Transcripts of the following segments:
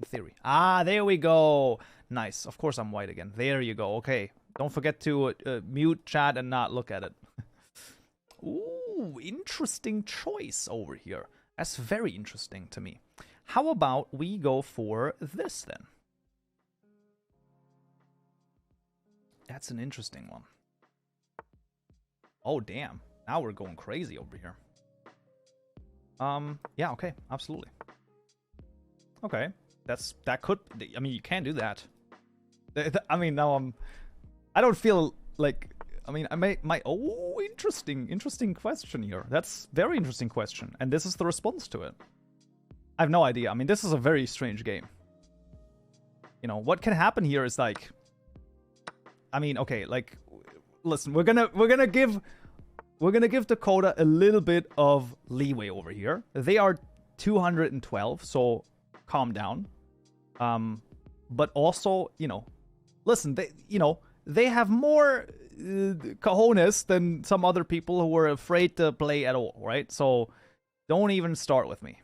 In theory. Ah, there we go. Nice. Of course I'm white again. There you go. Okay. Don't forget to mute chat and not look at it. Ooh, interesting choice over here. That's very interesting to me. How about we go for this then? That's an interesting one. Oh, damn. Now we're going crazy over here. Yeah, okay. Absolutely. Okay. That could... I mean, you can't do that. I mean, now I don't feel like... I mean, I might... Oh, interesting question here. That's very interesting question. And this is the response to it. I have no idea. I mean, this is a very strange game. You know, what can happen here is like... I mean, okay, like... Listen, we're gonna give Dakota a little bit of leeway over here. They are 212, so calm down. But also, you know, listen, they have more cojones than some other people who are afraid to play at all, right? So don't even start with me.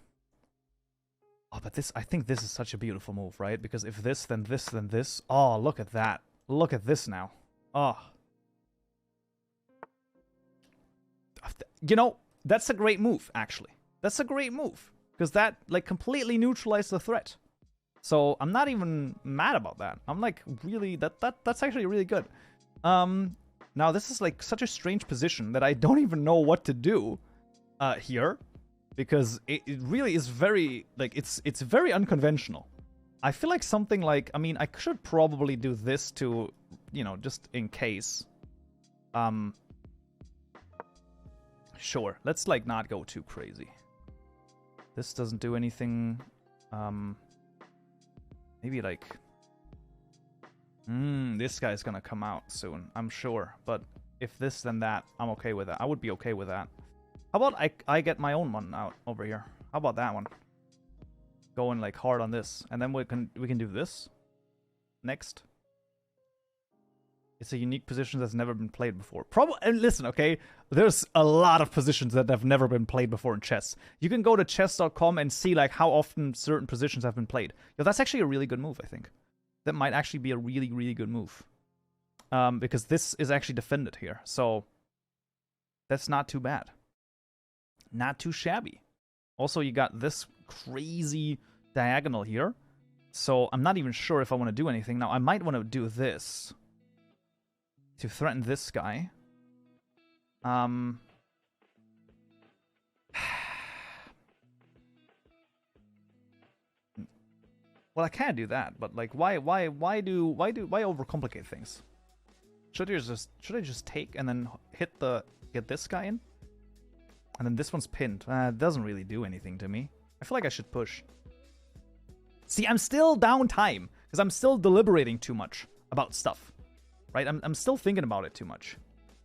Oh, but I think this is such a beautiful move, right? Because if this, then this, then this. Oh, look at that. Look at this now. Oh. You know, that's a great move, actually. That's a great move. Because that, like, completely neutralized the threat. So, I'm not even mad about that. I'm, like, really... That's actually really good. Now, this is, like, such a strange position that I don't even know what to do here. Because it really is very... Like, it's very unconventional. I feel like something like... I mean, I should probably do this to, you know, just in case. Sure, let's, like, not go too crazy. This doesn't do anything. Maybe, like... this guy's gonna come out soon, I'm sure. But if this, then that, I'm okay with that. I would be okay with that. How about I get my own one out over here? How about that one? Going, like, hard on this. And then we can do this. Next. It's a unique position that's never been played before. Probably, and listen, okay? There's a lot of positions that have never been played before in chess. You can go to chess.com and see, like, how often certain positions have been played. Yo, that's actually a really good move, I think. That might actually be a really, really good move. Because this is actually defended here. So, that's not too bad. Not too shabby. Also, you got this crazy diagonal here. So, I'm not even sure if I want to do anything. Now, I might want to do this to threaten this guy. Well, I can't do that, but like, why overcomplicate things? Should I just take and then get this guy in, and then this one's pinned? It doesn't really do anything to me. I feel like I should push. See, I'm still down time because I'm still deliberating too much about stuff. Right, I'm still thinking about it too much.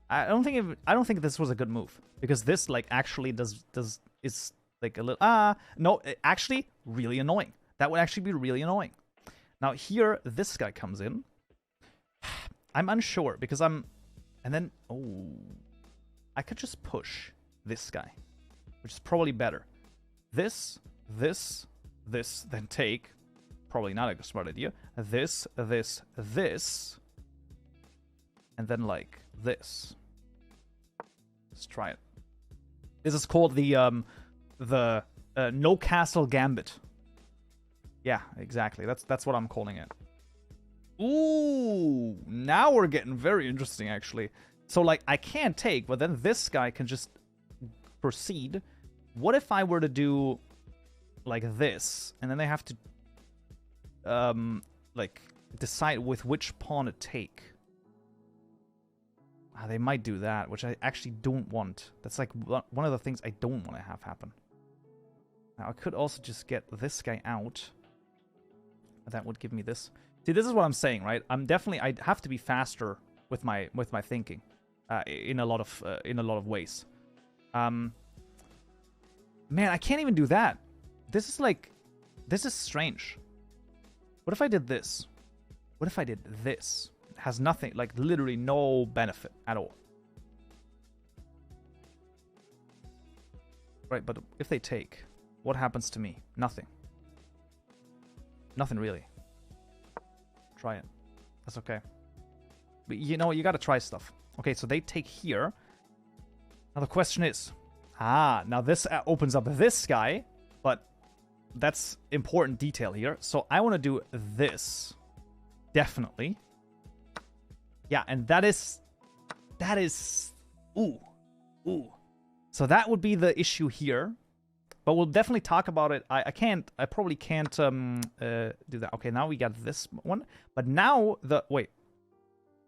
I don't think this was a good move because this, like, actually is like a little no, actually really annoying. That would actually be really annoying. Now here this guy comes in. I'm unsure because and then I could just push this guy, which is probably better. This, then take. Probably not a smart idea. This. And then, like, this. Let's try it. This is called the no castle gambit. Yeah, exactly. That's what I'm calling it. Ooh, now we're getting very interesting, actually. So, like, I can't take, but then this guy can just proceed. What if I were to do, like, this, and then they have to, like, decide with which pawn to take? They might do that, which I actually don't want. That's like one of the things I don't want to have happen. Now, I could also just get this guy out. That would give me this. See, this is what I'm saying, right? I have to be faster with my thinking, in a lot of ways. Man, I can't even do that. This is strange. What if I did this? What if I did this? Has nothing, like, literally no benefit at all. Right, but if they take, what happens to me? Nothing. Nothing really. Try it. That's okay. But you know, you gotta try stuff. Okay, so they take here. Now the question is... now this opens up this guy. But that's important detail here. So I want to do this. Definitely. Yeah, and that is... Ooh. Ooh. So that would be the issue here. But we'll definitely talk about it. I probably can't do that. Okay, now we got this one. But now the... Wait.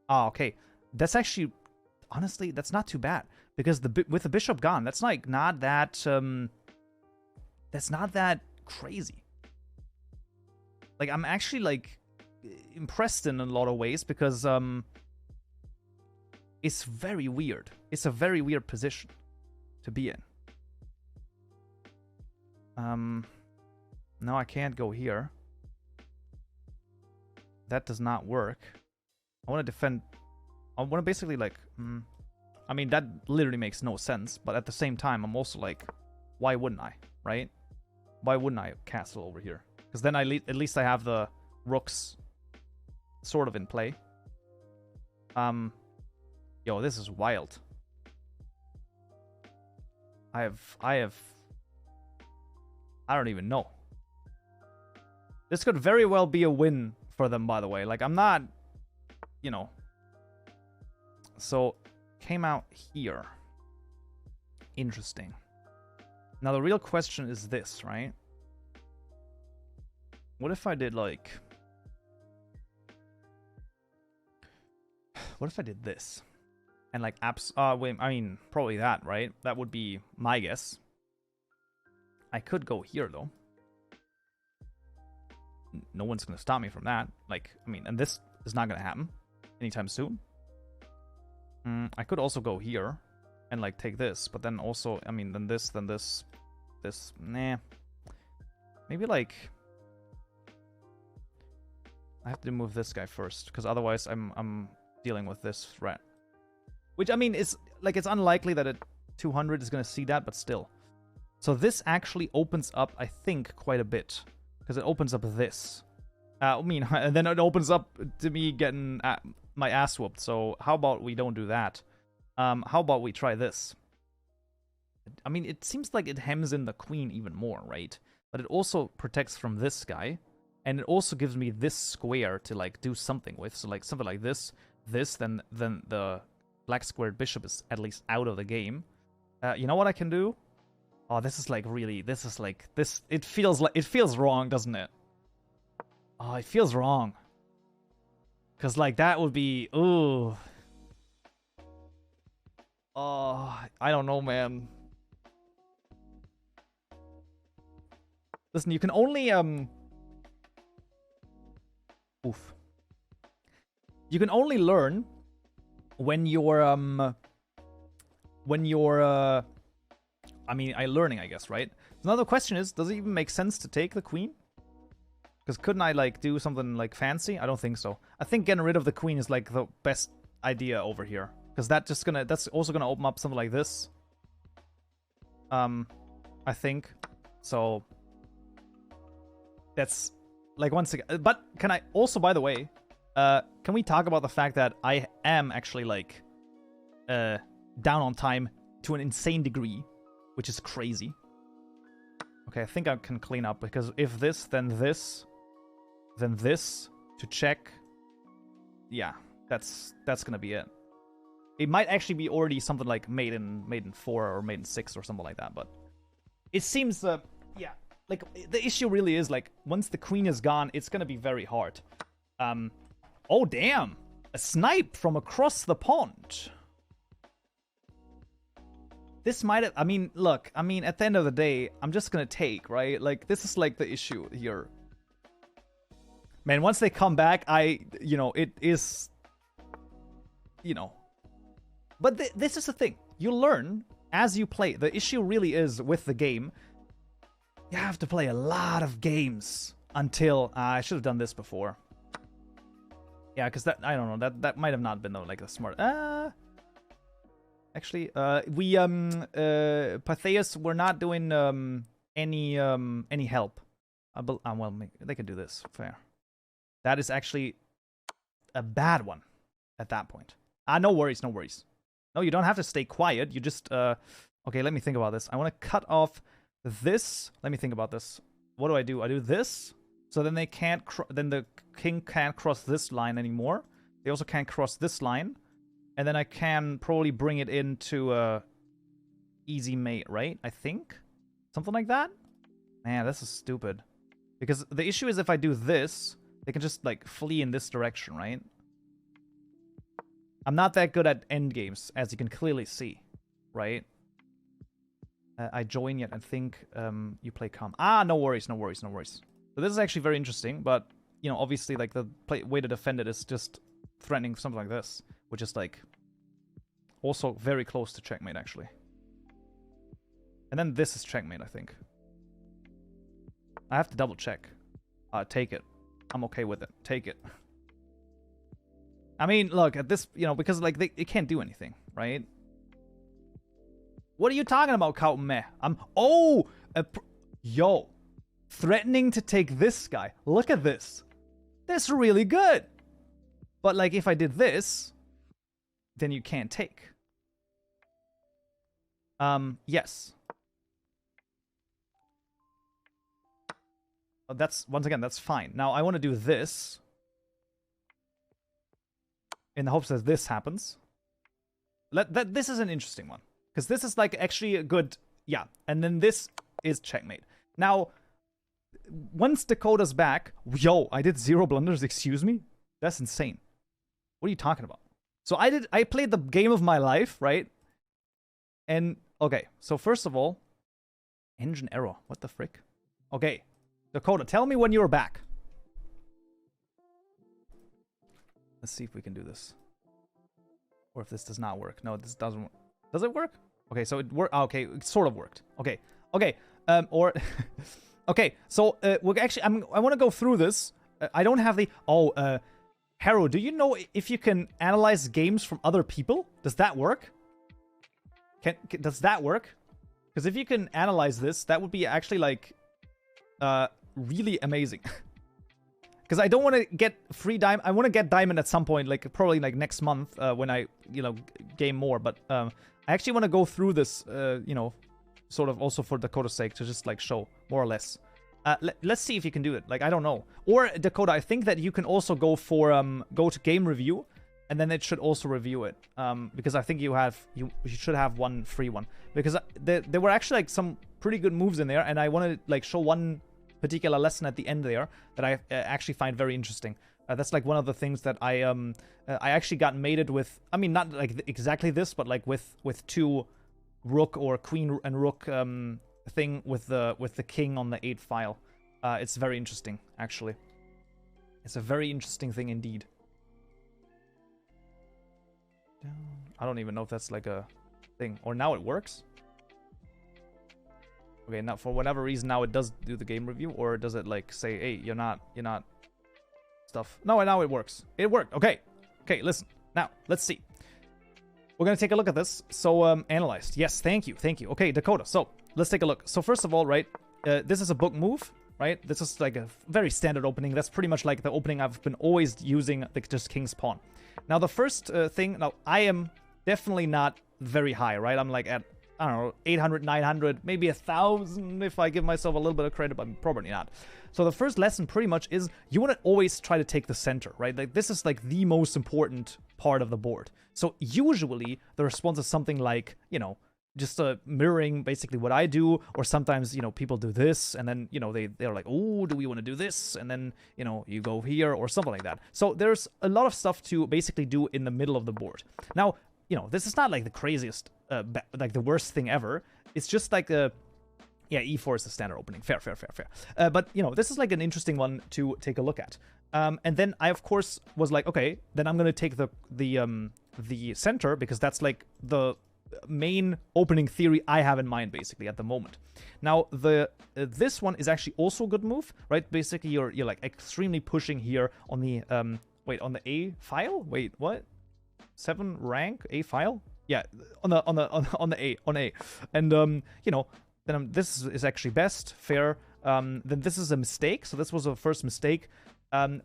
Oh, okay. That's actually... Honestly, that's not too bad. Because with the bishop gone, that's like not that... that's not that crazy. Like, I'm actually, like, impressed in a lot of ways. Because, it's very weird. It's a very weird position to be in. No, I can't go here. That does not work. I want to defend... I want to basically, like... I mean, that literally makes no sense. But at the same time, I'm also like... Why wouldn't I? Right? Why wouldn't I castle over here? Because then at least I have the rooks sort of in play. Yo, this is wild. I don't even know. This could very well be a win for them, by the way. Like, I'm not... You know. So, came out here. Interesting. Now, the real question is this, right? What if I did, like... What if I did this? And, like, wait, I mean, probably that, right? That would be my guess. I could go here, though. No one's going to stop me from that. Like, I mean, and this is not going to happen anytime soon. I could also go here and, like, take this. But then also, I mean, then this, this. Nah. Maybe, like... I have to move this guy first. Because otherwise, I'm dealing with this threat. Which, I mean, is like, it's unlikely that a 200 is going to see that, but still. So this actually opens up, I think, quite a bit. Because it opens up this. I mean, and then it opens up to me getting my ass whooped. So how about we don't do that? How about we try this? I mean, it seems like it hems in the queen even more, right? But it also protects from this guy. And it also gives me this square to, like, do something with. So, like, something like this, then the black squared bishop is at least out of the game. You know what I can do? Oh, this is, like, really... This is, like... It feels wrong, doesn't it? Oh, it feels wrong. Because, like, that would be... Ooh. Oh, I don't know, man. Listen, you can only, Oof. You can only learn when you're, I mean, learning, I guess, right? Another question is, does it even make sense to take the queen? Because couldn't I, like, do something, like, fancy? I don't think so. I think getting rid of the queen is, like, the best idea over here. Because that's also gonna open up something like this. I think. So, that's, like, once again... But, can I also, by the way, can we talk about the fact that I am actually, like, down on time to an insane degree, which is crazy. Okay, I think I can clean up, because if this, then this to check. Yeah, that's gonna be it. It might actually be already something like made in 4 or made in 6 or something like that, but it seems, yeah, like, the issue really is, like, once the queen is gone, it's gonna be very hard. Oh, damn! A snipe from across the pond. This might have... I mean, look, I mean, at the end of the day, I'm just gonna take, right? Like, this is, like, the issue here. Man, once they come back, you know, it is... You know. But this is the thing. You learn as you play. The issue really is with the game. You have to play a lot of games until... I should have done this before. Yeah, because that... I don't know. That might have not been, like, a smart... Actually, we, Pythias, we're not doing, any help. Well, they can do this. Fair. That is actually a bad one at that point. No worries, no worries. No, you don't have to stay quiet. You just, okay, let me think about this. I want to cut off this. Let me think about this. What do? I do this. So then they can't, then the king can't cross this line anymore. They also can't cross this line. And then I can probably bring it into easy mate, right? I think? Something like that? Man, this is stupid. Because the issue is if I do this, they can just, like, flee in this direction, right? I'm not that good at endgames, as you can clearly see, right? I join yet, I think you play calm. No worries, no worries, no worries. So this is actually very interesting, but, you know, obviously, like, the way to defend it is just threatening something like this, which is, like, also very close to checkmate, actually. And then this is checkmate, I think. I have to double check. Take it. I'm okay with it. Take it. I mean, look, at this, you know, because, like, they can't do anything, right? What are you talking about, Kaupenjoe? Yo. Threatening to take this guy. Look at this. That's really good. But, like, if I did this, then you can't take. Yes. That's, once again, that's fine. Now, I want to do this. In the hopes that this happens. This is an interesting one. Because this is, like, actually a good... Yeah. And then this is checkmate. Now, once Dakota's back... Yo, I did 0 blunders, excuse me? That's insane. What are you talking about? So I played the game of my life, right? And, okay. So, first of all... Engine error. What the frick? Okay. Dakota, tell me when you're back. Let's see if we can do this. Or if this does not work. No, this doesn't work. Does it work? Okay, so it worked. Okay, it sort of worked. Okay. Okay. Okay, so we're actually I want to go through this. I don't have the Haro, do you know if you can analyze games from other people? Does that work? Does that work? Because if you can analyze this, that would be actually like really amazing. Because I don't want to get free diamond. I want to get diamond at some point, like probably like next month when I, you know, game more. But I actually want to go through this, you know, sort of also for Dakota's sake to just like show more or less. Let's see if you can do it. Like, I don't know. Or Dakota, I think that you can also go for go to game review, and then it should also review it. Because I think you should have one free one. Because there were actually like some pretty good moves in there, and I want to like show one particular lesson at the end there that I actually find very interesting. That's like one of the things that I actually got mated with. I mean, not like exactly this, but like with 2 rook or queen and rook thing with the king on the 8 file. It's very interesting, actually. It's a very interesting thing indeed. I don't even know if that's like a thing. Or now it works. Okay, now for whatever reason now it does do the game review, or does it like say, hey, you're not stuff. No, now it works. It worked. Okay. Okay, listen. Now, let's see. We're gonna take a look at this. So, analyzed. Yes, thank you. Thank you. Okay, Dakota. So, let's take a look. So, first of all, right, this is a book move, right? This is like a very standard opening. That's pretty much like the opening I've been always using, like just King's Pawn. Now, the first thing, now, I am definitely not very high, right? I'm like at, I don't know, 800, 900, maybe 1,000 if I give myself a little bit of credit, but probably not. So the first lesson pretty much is you want to always try to take the center, right? Like this is like the most important part of the board. So usually the response is something like, you know, just mirroring basically what I do, or sometimes, you know, people do this, and then, you know, they're like, oh, do we want to do this? And then, you know, you go here or something like that. So there's a lot of stuff to basically do in the middle of the board. Now, you know, this is not like the craziest, like the worst thing ever. It's just like yeah, E4 is the standard opening. Fair. But, you know, this is like an interesting one to take a look at. And then I, of course, was like, okay, then I'm going to take the center, because that's like the main opening theory I have in mind, basically, at the moment. Now, this one is actually also a good move, right? Basically, you're like extremely pushing here on the, wait, on the A file? Wait, what? 7 rank A file? Yeah, on the A. And you know, then this is actually best, fair. then this is a mistake. So this was a first mistake.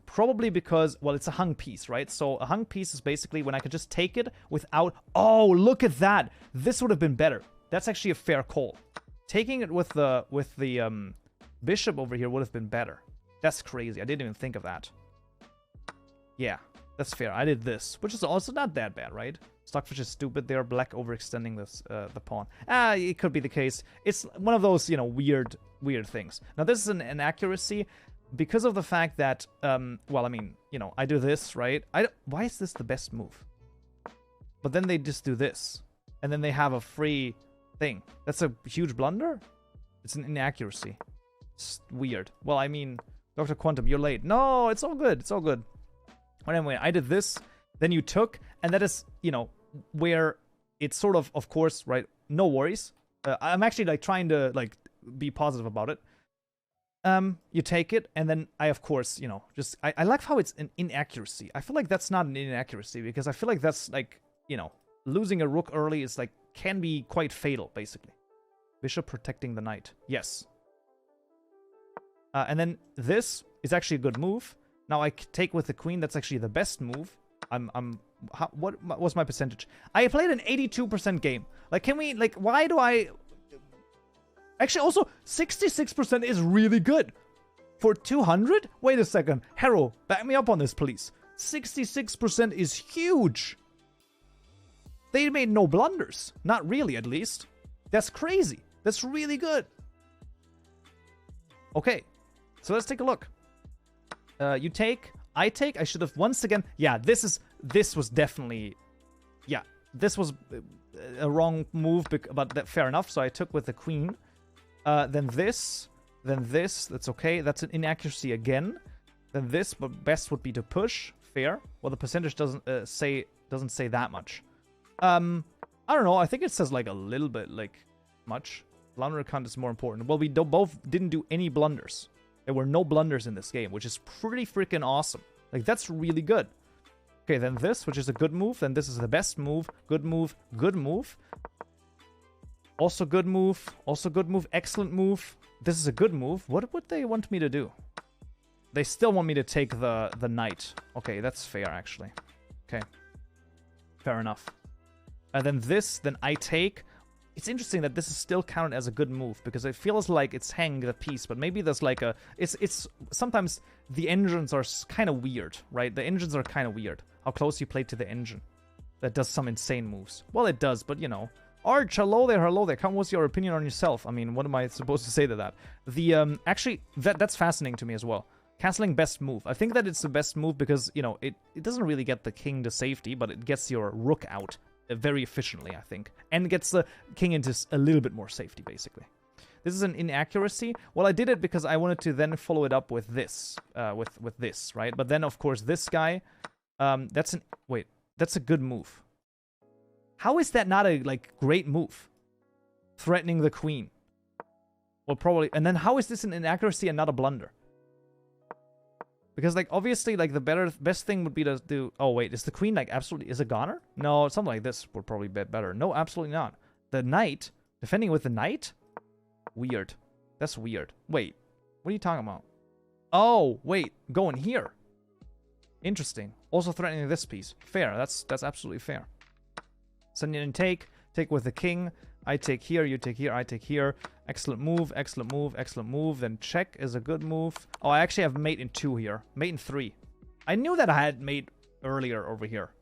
Probably because, well, it's a hung piece, right? So a hung piece is basically when I could just take it without... Oh, look at that! This would have been better. That's actually a fair call. Taking it with the bishop over here would have been better. That's crazy. I didn't even think of that. Yeah, that's fair. I did this, which is also not that bad, right? Stockfish is stupid. They're black overextending this the pawn. It could be the case. It's one of those, you know, weird things. Now, this is an inaccuracy because of the fact that, well, I mean, you know, I do this, right? Why is this the best move? But then they just do this. And then they have a free thing. That's a huge blunder? It's an inaccuracy. It's weird. Well, I mean, Dr. Quantum, you're late. No, it's all good. It's all good. But anyway, I did this. Then you took. And that is, you know, where it's sort of course, right? No worries. I'm actually, like, trying to, like, be positive about it. You take it, and then I, of course, you know, just... I like how it's an inaccuracy. I feel like that's not an inaccuracy, because I feel like that's, like, you know, losing a rook early is, like, can be quite fatal, basically. Bishop protecting the knight. Yes. And then this is actually a good move. Now I take with the queen. That's actually the best move. What was my percentage? I played an 82% game. Like, can we, like, why do I... Actually, also, 66% is really good. For 200? Wait a second. Hero, back me up on this, please. 66% is huge. They made no blunders. Not really, at least. That's crazy. That's really good. Okay. So let's take a look. You take. I take. I should have once again... Yeah, this was definitely... Yeah, this was a wrong move, but that, fair enough. So I took with the queen. Then this. Then this. That's okay. That's an inaccuracy again. Then this, but best would be to push. Fair. Well, the percentage doesn't say that much. I don't know. I think it says, like, a little bit, like, much. Blunder count is more important. Well, we both didn't do any blunders. There were no blunders in this game, which is pretty freaking awesome. Like, that's really good. Okay, then this, which is a good move. Then this is the best move. Good move. Good move. Also good move. Also good move. Excellent move. This is a good move. What would they want me to do? They still want me to take the knight. Okay, that's fair, actually. Okay. Fair enough. And then this, then I take. It's interesting that this is still counted as a good move, because it feels like it's hanging the piece, but maybe there's like a... It's sometimes the engines are kind of weird, right? The engines are kind of weird. How close you play to the engine. That does some insane moves. Well, it does, but you know. Arch, hello there, hello there. Come, what's your opinion on yourself? I mean, what am I supposed to say to that? The, actually, that's fascinating to me as well. Castling best move. I think that it's the best move because, you know, it doesn't really get the king to safety, but it gets your rook out very efficiently, I think. And gets the king into a little bit more safety, basically. This is an inaccuracy. Well, I did it because I wanted to then follow it up with this. With this, right? But then, of course, this guy... that's an... Wait. That's a good move. How is that not a, like, great move? Threatening the queen. Well, probably... And then how is this an inaccuracy and not a blunder? Because, like, obviously, like, the best thing would be to do... Oh, wait, is the queen, like, absolutely... Is a goner? No, something like this would probably be better. No, absolutely not. The knight? Defending with the knight? Weird. That's weird. Wait, what are you talking about? Oh, wait, going here. Interesting. Also threatening this piece. Fair, that's absolutely fair. Send in and take with the king. I take here, you take here, I take here. Excellent move, excellent move, excellent move. Then check is a good move. Oh, I actually have mate in 2 here. Mate in 3. I knew that I had mate earlier over here.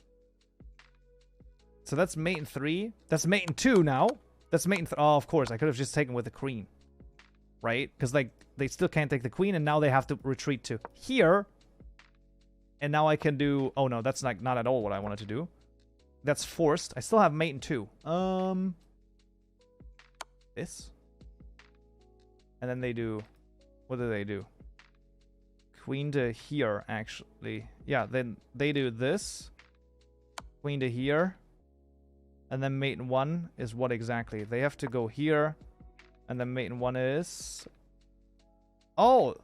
So that's mate in 3. That's mate in 2 now. That's mate in... Oh, of course, I could have just taken with the queen. Right? Because, like, they still can't take the queen, and now they have to retreat to here. And now I can do... Oh, no, that's not at all what I wanted to do. That's forced. I still have mate in 2. This. And then they do... What do they do? Queen to here, actually. Yeah, then they do this. Queen to here. And then mate in 1 is what exactly? They have to go here. And then mate in 1 is... Oh!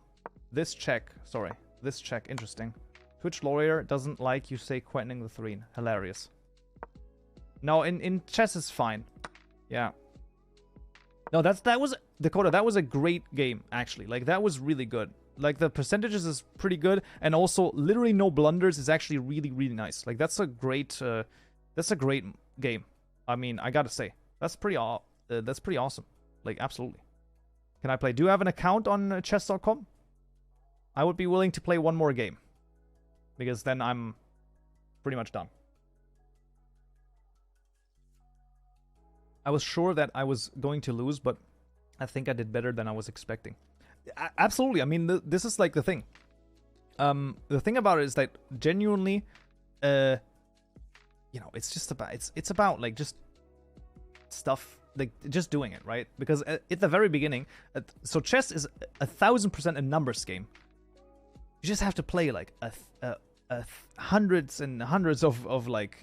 This check. Sorry. This check. Interesting. Twitch lawyer doesn't like you say questioning the 3. Hilarious. No, in chess is fine. Yeah. No, that was Dakota, that was a great game, actually. Like, that was really good. Like, the percentages is pretty good, and also literally no blunders is actually really, really nice. Like, that's a great game. I mean, I gotta say, that's pretty awesome. Like, absolutely. Can I play? Do you have an account on chess.com? I would be willing to play one more game, because then I'm pretty much done. I was sure that I was going to lose, but I think I did better than I was expecting. Absolutely. I mean, this is like the thing. The thing about it is that genuinely, you know, it's just about it's about like just stuff, like just doing it, right? Because at the very beginning, so chess is 1000% a numbers game. You just have to play like hundreds and hundreds of like